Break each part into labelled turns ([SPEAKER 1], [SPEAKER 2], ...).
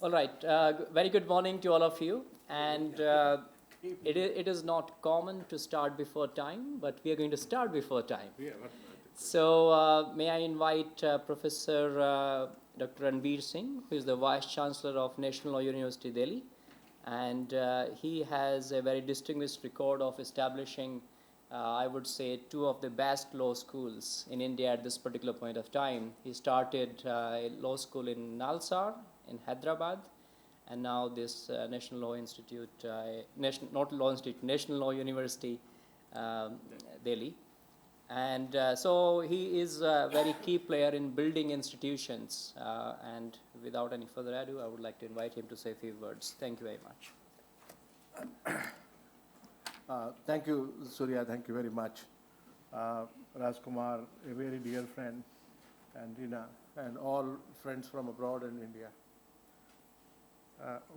[SPEAKER 1] All right. Very good morning to all of you. And it is not common to start before time, but we are going to start before time. So may I invite Professor Dr. Ranveer Singh, who is the Vice Chancellor of National Law University, Delhi. And he has a very distinguished record of establishing, I would say, two of the best law schools in India at this particular point of time. He started a law school in Nalsar in Hyderabad, and now this National Law Institute, not Law Institute, National Law University, Delhi. And so he is a very key player in building institutions. And without any further ado, I would like to invite him to say a few words. Thank you very much.
[SPEAKER 2] Thank you, Surya. Thank you very much. Rajkumar, a very dear friend, and Rina, and all friends from abroad and India.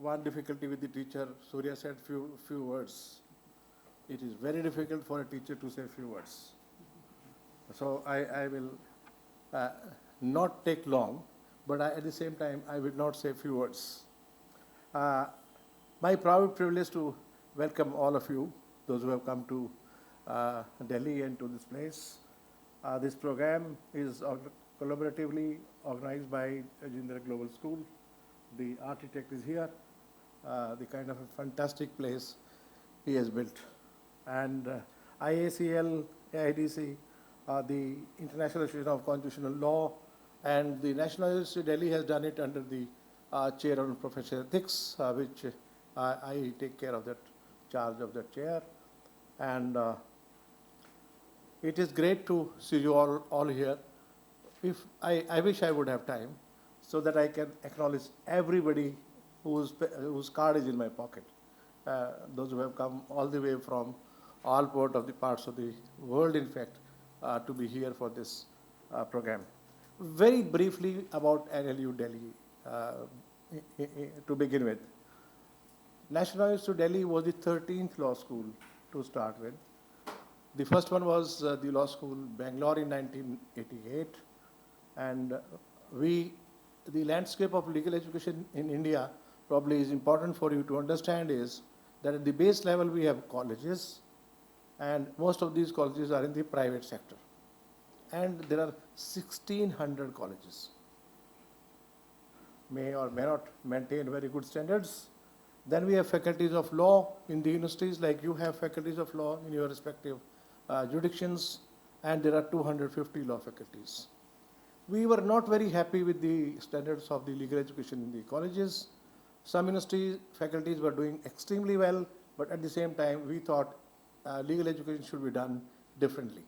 [SPEAKER 2] One difficulty with the teacher, Surya said few words. It is very difficult for a teacher to say few words. So I will not take long, but at the same time, I will not say few words. My proud privilege to welcome all of you, those who have come to Delhi and to this place. This program is collaboratively organized by Ajindra Global School. The architect is here, the kind of a fantastic place he has built. And IACL, AIDC, the International Association of Constitutional Law, and the National University of Delhi has done it under the chair on professional ethics, which I take care of that charge of that chair. And it is great to see you all here. If I wish I would have time so that I can acknowledge everybody whose card is in my pocket. Those who have come all the way from all parts of the world, in fact, to be here for this program. Very briefly about NLU Delhi to begin with. National University of Delhi was the 13th law school to start with. The first one was the law school Bangalore in 1988, and the landscape of legal education in India probably is important for you to understand is that at the base level we have colleges, and most of these colleges are in the private sector. And there are 1,600 colleges. May or may not maintain very good standards. Then we have faculties of law in the universities, like you have faculties of law in your respective jurisdictions, and there are 250 law faculties. We were not very happy with the standards of the legal education in the colleges. Some university faculties were doing extremely well, but at the same time, we thought legal education should be done differently.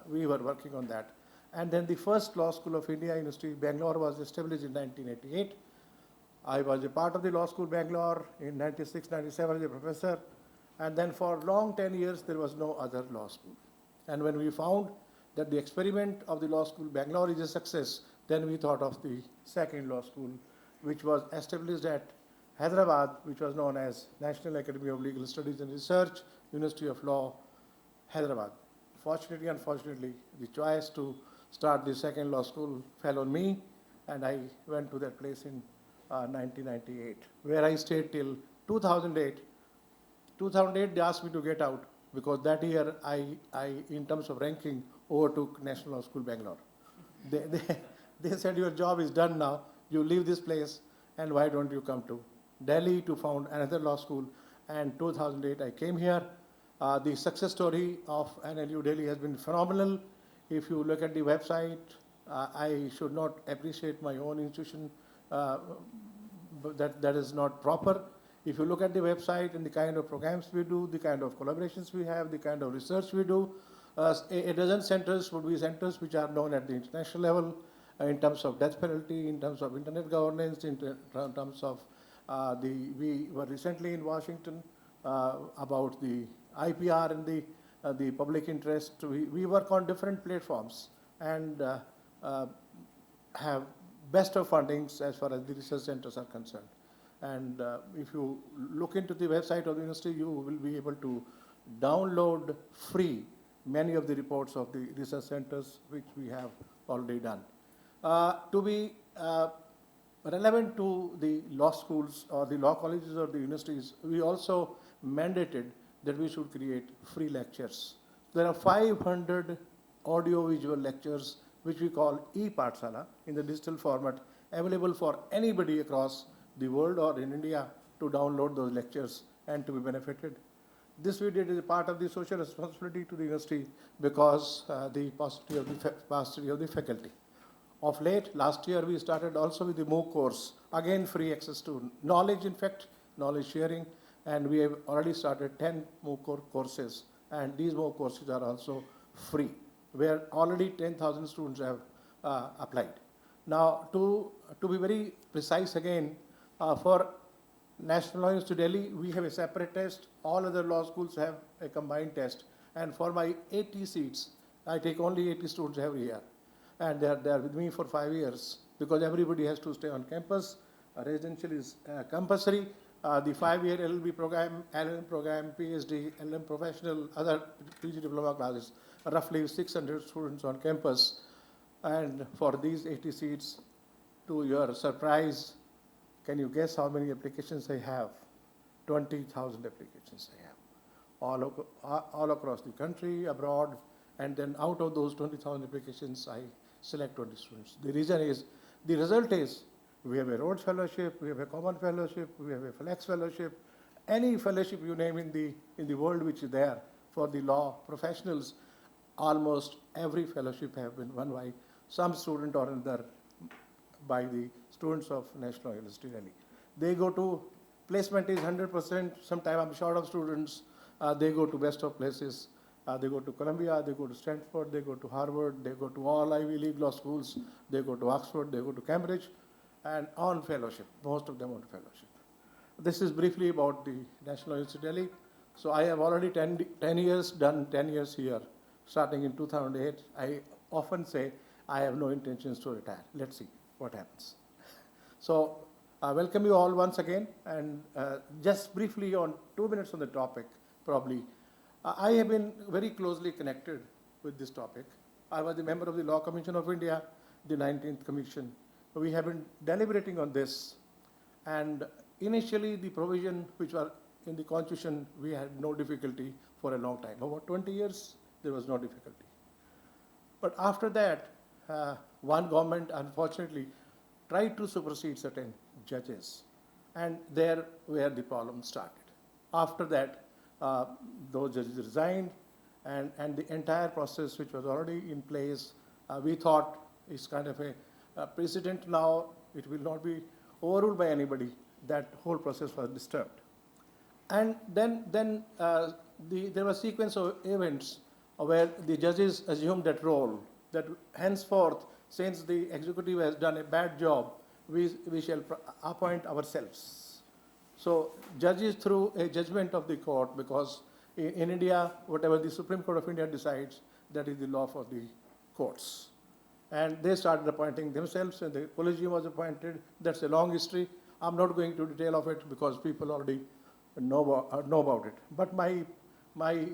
[SPEAKER 2] We were working on that. And then the first law school of India, University Bangalore, was established in 1988. I was a part of the law school Bangalore in 96, 97 as a professor. And then for long 10 years, there was no other law school. And when we found that the experiment of the law school Bangalore is a success, then we thought of the second law school, which was established at Hyderabad, which was known as National Academy of Legal Studies and Research, University of Law, Hyderabad. Fortunately, unfortunately, the choice to start the second law school fell on me, and I went to that place in 1998, where I stayed till 2008. 2008, they asked me to get out, because that year I in terms of ranking, overtook National Law School Bangalore. They said, your job is done now, you leave this place, and why don't you come to Delhi to found another law school? And 2008, I came here. The success story of NLU Delhi has been phenomenal. If you look at the website, I should not appreciate my own institution, but that is not proper. If you look at the website and the kind of programs we do, the kind of collaborations we have, the kind of research we do, a dozen centers would be centers which are known at the international level in terms of death penalty, in terms of internet governance, in terms of we were recently in Washington about the IPR and the public interest. We work on different platforms and have best of fundings as far as the research centers are concerned. And if you look into the website of the university, you will be able to download free many of the reports of the research centers which we have already done. To be relevant to the law schools or the law colleges or the universities, we also mandated that we should create free lectures. There are 500 audio-visual lectures which we call e-Pathshala in the digital format, available for anybody across the world or in India to download those lectures and to be benefited. This we did as a part of the social responsibility to the university because the paucity of the faculty. Of late, last year we started also with the MOOC course, again free access to knowledge, in fact, knowledge sharing, and we have already started 10 MOOC courses, and these MOOC courses are also free, where already 10,000 students have applied. Now, to be very precise again, for National Law University Delhi, we have a separate test. All other law schools have a combined test. And for my 80 seats, I take only 80 students every year. And they are with me for 5 years because everybody has to stay on campus. Residential is compulsory. The 5-year LLB program, LLM program, PhD, LLM professional, other PG diploma classes, roughly 600 students on campus. And for these 80 seats, to your surprise, can you guess how many applications I have? 20,000 applications I have, all across the country, abroad, and then out of those 20,000 applications, I select 20 students. The reason is, the result is, we have a Rhodes Fellowship, we have a Common Fellowship, we have a Flex Fellowship, any fellowship you name in the world which is there for the law professionals, almost every fellowship have been won by some student or another by the students of National University Delhi. They go to, placement is 100%, sometimes I'm short of students, they go to best of places. They go to Columbia, they go to Stanford, they go to Harvard, they go to all Ivy League law schools, they go to Oxford, they go to Cambridge, and on fellowship, most of them on fellowship. This is briefly about the National University Delhi. So I have already 10 years, done 10 years here, starting in 2008. I often say I have no intentions to retire. Let's see what happens. So I welcome you all once again, and just briefly on 2 minutes on the topic, probably. I have been very closely connected with this topic. I was a member of the Law Commission of India, the 19th Commission. We have been deliberating on this, and initially the provision which were in the Constitution, we had no difficulty for a long time. About 20 years, there was no difficulty. But after that, one government, unfortunately, tried to supersede certain judges, and there where the problem started. After that, those judges resigned, and the entire process which was already in place, we thought is kind of a precedent now. It will not be overruled by anybody. That whole process was disturbed. And then there was a sequence of events where the judges assumed that role, that henceforth, since the executive has done a bad job, we shall appoint ourselves. So judges through a judgment of the court, because in India, whatever the Supreme Court of India decides, that is the law for the courts. And they started appointing themselves, and the collegium was appointed. That's a long history. I'm not going to detail of it because people already know about it. But my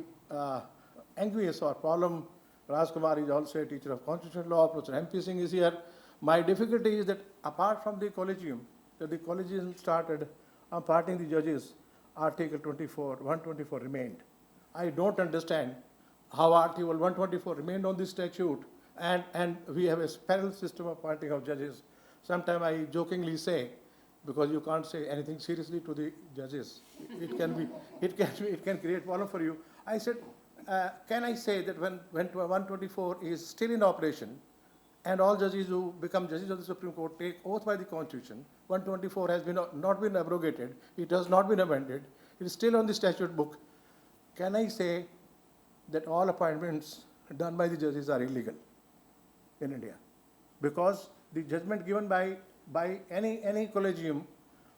[SPEAKER 2] anguish or problem, Raj Kumar is also a teacher of constitutional law, Professor MP Singh is here. My difficulty is that apart from the collegium, that the collegium started imparting the judges, Article 124 remained. I don't understand how Article 124 remained on this statute, and we have a parallel system of appointing of judges. Sometimes I jokingly say, because you can't say anything seriously to the judges, it can create problem for you. I said, can I say that when 124 is still in operation, and all judges who become judges of the Supreme Court take oath by the Constitution, 124 has not been abrogated, it has not been amended, it is still on the statute book. Can I say that all appointments done by the judges are illegal in India? Because the judgment given by any collegium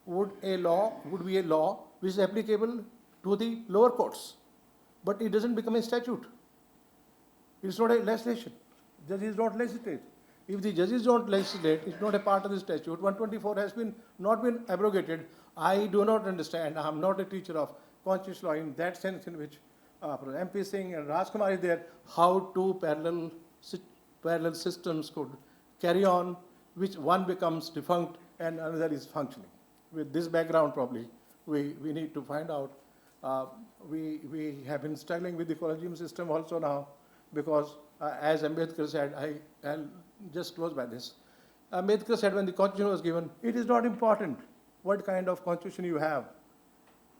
[SPEAKER 2] would be a law which is applicable to the lower courts, but it doesn't become a statute. It's not a legislation. Judges don't legislate. If the judges don't legislate, it's not a part of the statute. 124 has not been abrogated. I do not understand. I'm not a teacher of constitutional law in that sense in which MP Singh and Raj Kumar is there, how two parallel systems could carry on, which one becomes defunct and another is functioning. With this background, probably, we need to find out. We have been struggling with the collegium system also now, because as Ambedkar said, I'll just close by this. Ambedkar said when the constitution was given, it is not important what kind of constitution you have.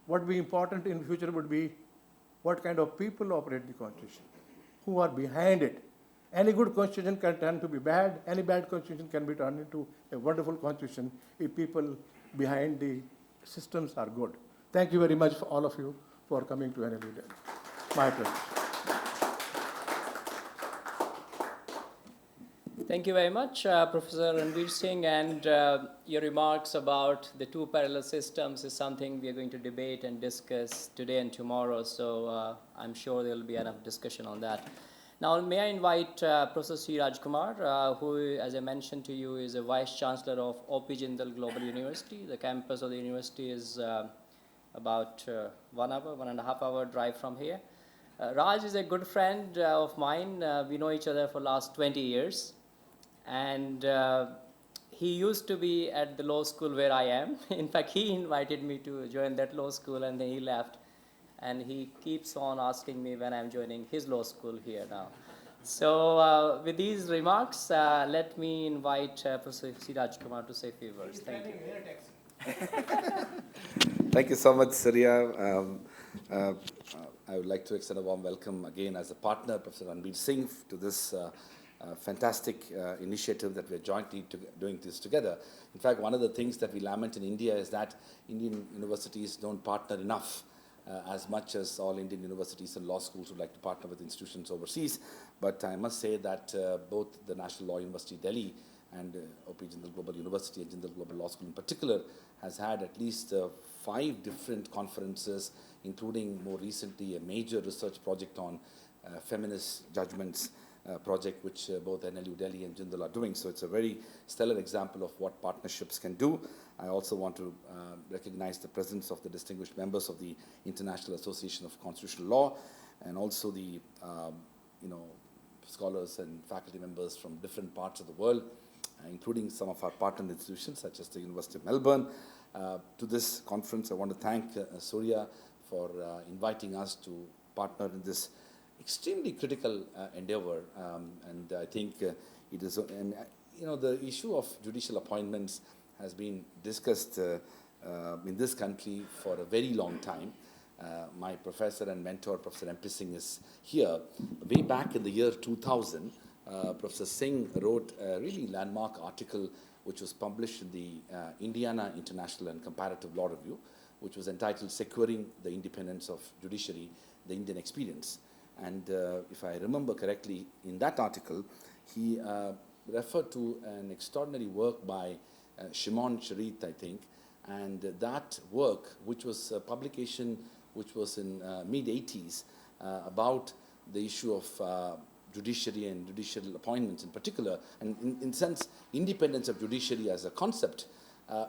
[SPEAKER 2] What will be important in future would be what kind of people operate the constitution, who are behind it. Any good constitution can turn to be bad, any bad constitution can be turned into a wonderful constitution if people behind the systems are good. Thank you very much for all of you for coming to NLU Delhi. My pleasure.
[SPEAKER 1] Thank you very much, Professor Ranveer Singh, and your remarks about the two parallel systems is something we are going to debate and discuss today and tomorrow, so I'm sure there will be enough discussion on that. Now, may I invite Professor C. Rajkumar, who, as I mentioned to you, is a Vice Chancellor of O.P. Jindal Global University. The campus of the university is about 1 hour, 1.5 hour drive from here. Raj is a good friend of mine. We know each other for the last 20 years. And he used to be at the law school where I am. In fact, he invited me to join that law school, and then he left. And he keeps on asking me when I'm joining his law school here now. So with these remarks, let me invite Professor C. Rajkumar to say a few words. Thank you.
[SPEAKER 3] Thank you so much, Surya. I would like to extend a warm welcome again as a partner, Professor Ranveer Singh, to this fantastic initiative that we're jointly doing this together. In fact, one of the things that we lament in India is that Indian universities don't partner enough as much as all Indian universities and law schools would like to partner with institutions overseas. But I must say that both the National Law University Delhi and O.P. Jindal Global University and Jindal Global Law School in particular has had at least 5 different conferences, including more recently a major research project on feminist judgments project, which both NLU Delhi and Jindal are doing. So it's a very stellar example of what partnerships can do. I also want to recognize the presence of the distinguished members of the International Association of Constitutional Law, and also the scholars and faculty members from different parts of the world, including some of our partner institutions such as the University of Melbourne. To this conference, I want to thank Surya for inviting us to partner in this extremely critical endeavor, and I think it is, and the issue of judicial appointments has been discussed in this country for a very long time. My professor and mentor, Professor MP Singh, is here. Way back in the year 2000, Professor Singh wrote a really landmark article which was published in the Indiana International and Comparative Law Review, which was entitled Securing the Independence of Judiciary, the Indian Experience. And if I remember correctly, in that article, he referred to an extraordinary work by Shimon Sharif, I think, and that work, which was a publication which was in mid-80s, about the issue of judiciary and judicial appointments in particular, and in sense, independence of judiciary as a concept.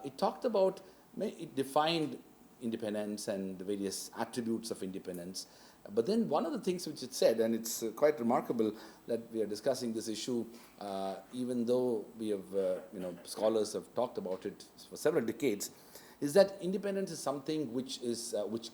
[SPEAKER 3] It talked about, it defined independence and the various attributes of independence. But then one of the things which it said, and it's quite remarkable that we are discussing this issue, even though we have, scholars have talked about it for several decades, is that independence is something which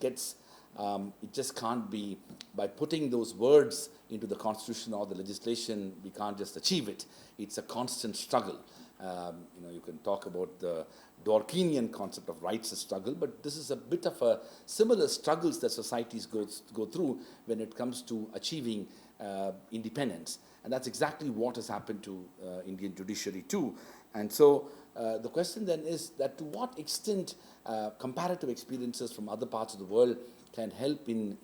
[SPEAKER 3] gets, it just can't be, by putting those words into the constitution or the legislation, we can't just achieve it. It's a constant struggle. You can talk about the Dworkinian concept of rights as struggle, but this is a bit of a similar struggles that societies go through when it comes to achieving independence. And that's exactly what has happened to Indian judiciary too. And so the question then is that to what extent comparative experiences from other parts of the world can help in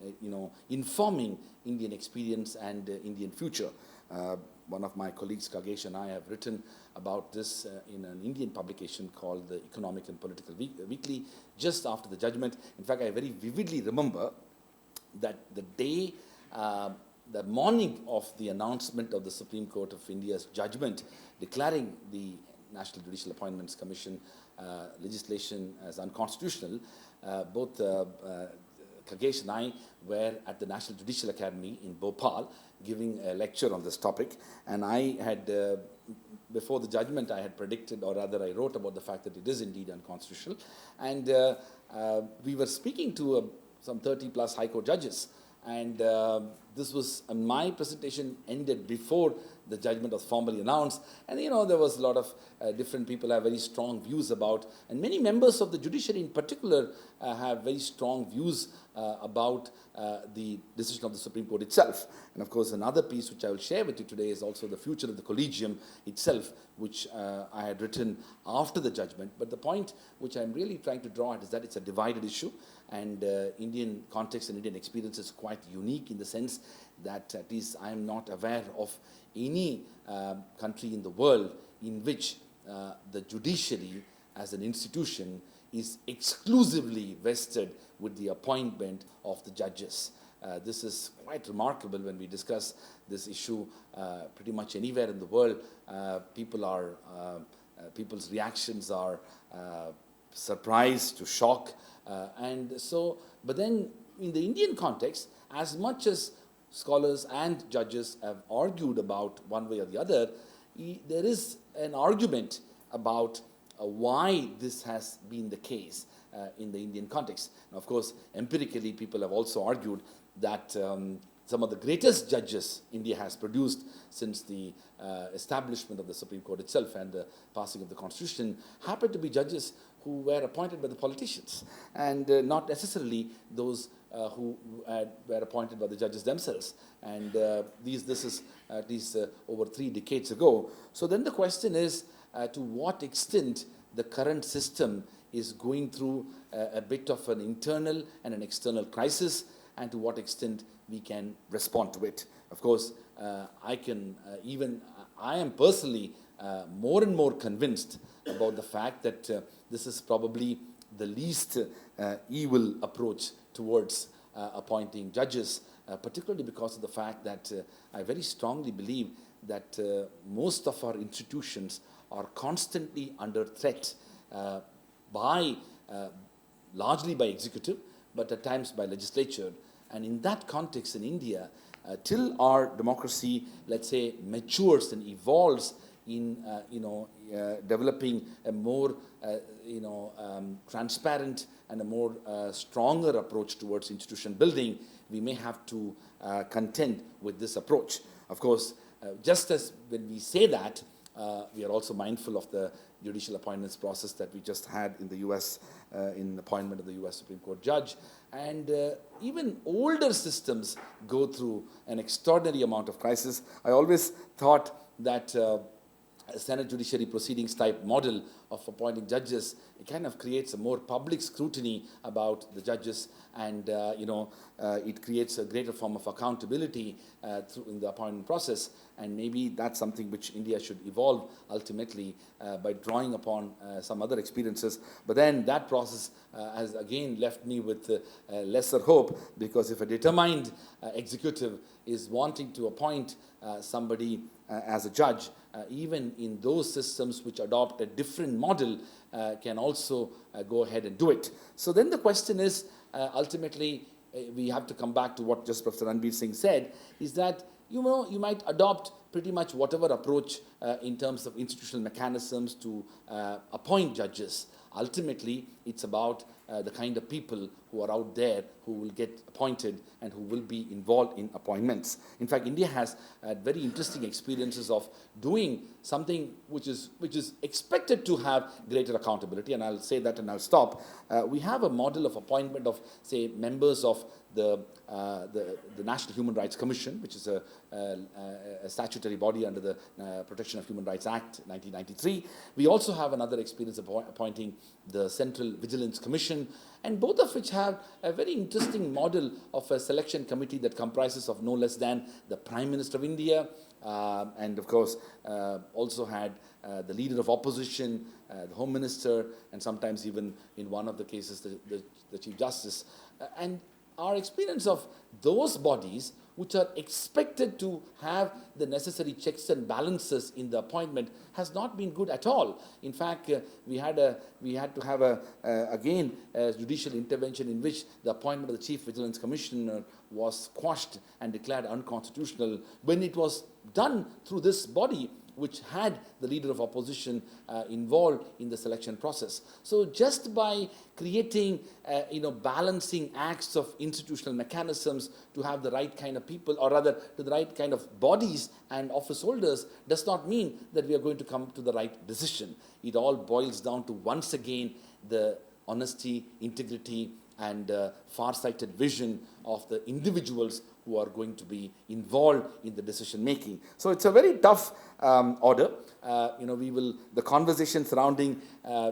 [SPEAKER 3] informing Indian experience and Indian future. One of my colleagues, Kagesh, and I have written about this in an Indian publication called the Economic and Political Weekly, just after the judgment. In fact, I very vividly remember that the day, the morning of the announcement of the Supreme Court of India's judgment declaring the National Judicial Appointments Commission legislation as unconstitutional, both Kagesh and I were at the National Judicial Academy in Bhopal giving a lecture on this topic, and I had, before the judgment, I had predicted, or rather I wrote about the fact that it is indeed unconstitutional, and we were speaking to some 30 plus High Court judges, and this was, my presentation ended before the judgment was formally announced, and there was a lot of different people have very strong views about, and many members of the judiciary in particular have very strong views about the decision of the Supreme Court itself. And of course, another piece which I will share with you today is also the future of the collegium itself, which I had written after the judgment. But the point which I'm really trying to draw at is that it's a divided issue, and Indian context and Indian experience is quite unique in the sense that at least I am not aware of any country in the world in which the judiciary as an institution is exclusively vested with the appointment of the judges. This is quite remarkable when we discuss this issue pretty much anywhere in the world. People's reactions are surprise to shock. But then in the Indian context, as much as scholars and judges have argued about one way or the other, there is an argument about why this has been the case in the Indian context. Now, of course, empirically, people have also argued that some of the greatest judges India has produced since the establishment of the Supreme Court itself and the passing of the Constitution happen to be judges who were appointed by the politicians, and not necessarily those who were appointed by the judges themselves. And this is at least over 3 decades ago. So then the question is, to what extent the current system is going through a bit of an internal and an external crisis, and to what extent we can respond to it. Of course, I am personally more and more convinced about the fact that this is probably the least evil approach towards appointing judges, particularly because of the fact that I very strongly believe that most of our institutions are constantly under threat largely by executive, but at times by legislature. And in that context in India, till our democracy, let's say, matures and evolves in developing a more transparent and a more stronger approach towards institution building, we may have to contend with this approach. Of course, just as when we say that, we are also mindful of the judicial appointments process that we just had in the US in appointment of the US Supreme Court judge. And even older systems go through an extraordinary amount of crisis. I always thought that a Senate judiciary proceedings type model of appointing judges, it kind of creates a more public scrutiny about the judges, and it creates a greater form of accountability in the appointment process. And maybe that's something which India should evolve ultimately by drawing upon some other experiences. But then that process has again left me with lesser hope, because if a determined executive is wanting to appoint somebody as a judge, even in those systems which adopt a different model, can also go ahead and do it. So then the question is, ultimately, we have to come back to what just Professor Ranbir Singh said, is that you might adopt pretty much whatever approach in terms of institutional mechanisms to appoint judges. Ultimately, it's about the kind of people who are out there who will get appointed and who will be involved in appointments. In fact, India has very interesting experiences of doing something which is expected to have greater accountability, and I'll say that and I'll stop. We have a model of appointment of, say, members of the National Human Rights Commission, which is a statutory body under the Protection of Human Rights Act 1993. We also have another experience of appointing the Central Vigilance Commission, and both of which have a very interesting model of a selection committee that comprises of no less than the Prime Minister of India, and of course also had the leader of opposition, the Home Minister, and sometimes even in one of the cases the Chief Justice. And our experience of those bodies which are expected to have the necessary checks and balances in the appointment has not been good at all. In fact, we had to have again a judicial intervention in which the appointment of the Chief Vigilance Commissioner was quashed and declared unconstitutional when it was done through this body which had the leader of opposition involved in the selection process. So just by creating, balancing acts of institutional mechanisms to have the right kind of people, or rather to the right kind of bodies and office holders, does not mean that we are going to come to the right decision. It all boils down to, once again, the honesty, integrity, and far-sighted vision of the individuals who are going to be involved in the decision making. So it's a very tough order. The conversation surrounding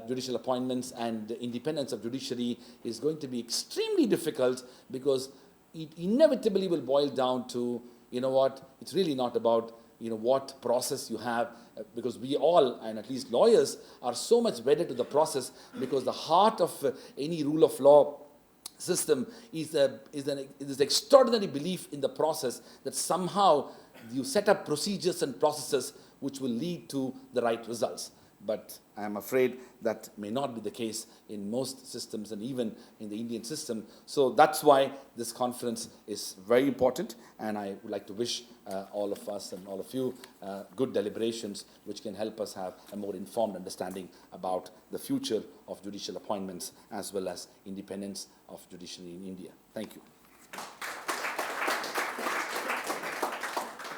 [SPEAKER 3] judicial appointments and the independence of judiciary is going to be extremely difficult, because it inevitably will boil down to, it's really not about what process you have, because we all, and at least lawyers, are so much wedded to the process, because the heart of any rule of law system is this extraordinary belief in the process that somehow you set up procedures and processes which will lead to the right results. But I am afraid that may not be the case in most systems, and even in the Indian system. So that's why this conference is very important, and I would like to wish all of us and all of you good deliberations which can help us have a more informed understanding about the future of judicial appointments as well as independence of judiciary in India. Thank you.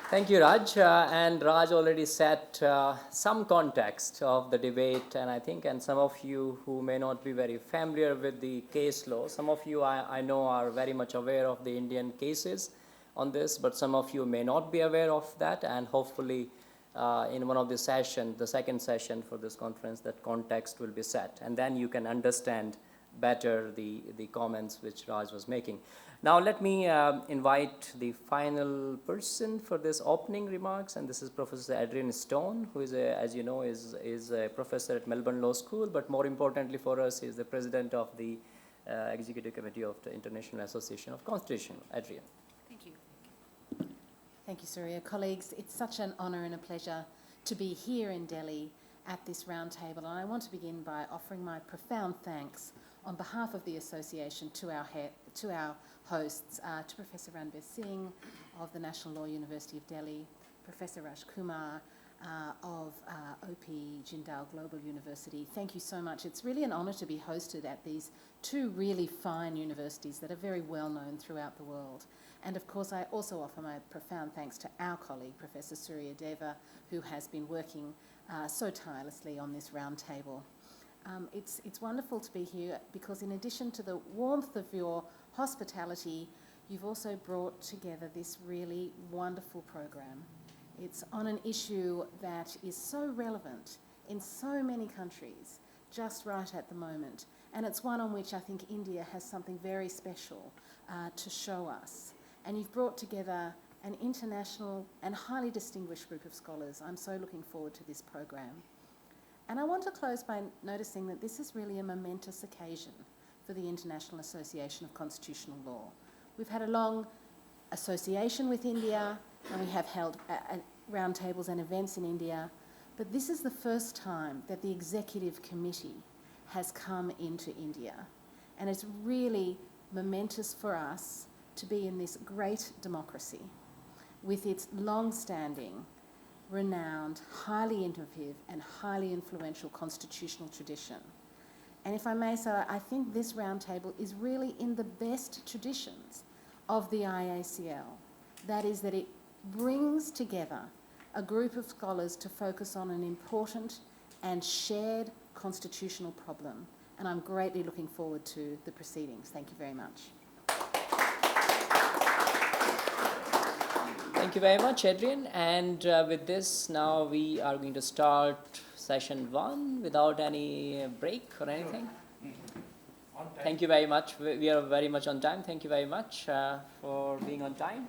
[SPEAKER 1] Thank you, Raj. And Raj already set some context of the debate, and some of you who may not be very familiar with the case law, some of you I know are very much aware of the Indian cases on this, but some of you may not be aware of that, and hopefully in one of the sessions, the second session for this conference, that context will be set, and then you can understand better the comments which Raj was making. Now let me invite the final person for this opening remarks, and this is Professor Adrian Stone, who is, as you know, is a professor at Melbourne Law School, but more importantly for us, he is the president of the Executive Committee of the International Association of Constitution. Adrian.
[SPEAKER 4] Thank you. Thank you, Surya. Colleagues, it's such an honour and a pleasure to be here in Delhi at this roundtable, and I want to begin by offering my profound thanks on behalf of the association to our hosts, to Professor Ranbir Singh of the National Law University of Delhi, Professor Raj Kumar of OP Jindal Global University. Thank you so much. It's really an honour to be hosted at these two really fine universities that are very well known throughout the world. And of course, I also offer my profound thanks to our colleague, Professor Surya Deva, who has been working so tirelessly on this roundtable. It's wonderful to be here because in addition to the warmth of your hospitality, you've also brought together this really wonderful program. It's on an issue that is so relevant in so many countries just right at the moment, and it's one on which I think India has something very special to show us. And you've brought together an international and highly distinguished group of scholars. I'm so looking forward to this program. And I want to close by noticing that this is really a momentous occasion for the International Association of Constitutional Law. We've had a long association with India, and we have held roundtables and events in India, but this is the first time that the Executive Committee has come into India. And it's really momentous for us to be in this great democracy with its long-standing, renowned, highly innovative and highly influential constitutional tradition. And if I may say, I think this roundtable is really in the best traditions of the IACL. That is that it brings together a group of scholars to focus on an important and shared constitutional problem. And I'm greatly looking forward to the proceedings. Thank you very much.
[SPEAKER 1] Thank you very much, Adrian. And with this, now we are going to start session 1 without any break or anything. Thank you very much. We are very much on time. Thank you very much for being on time.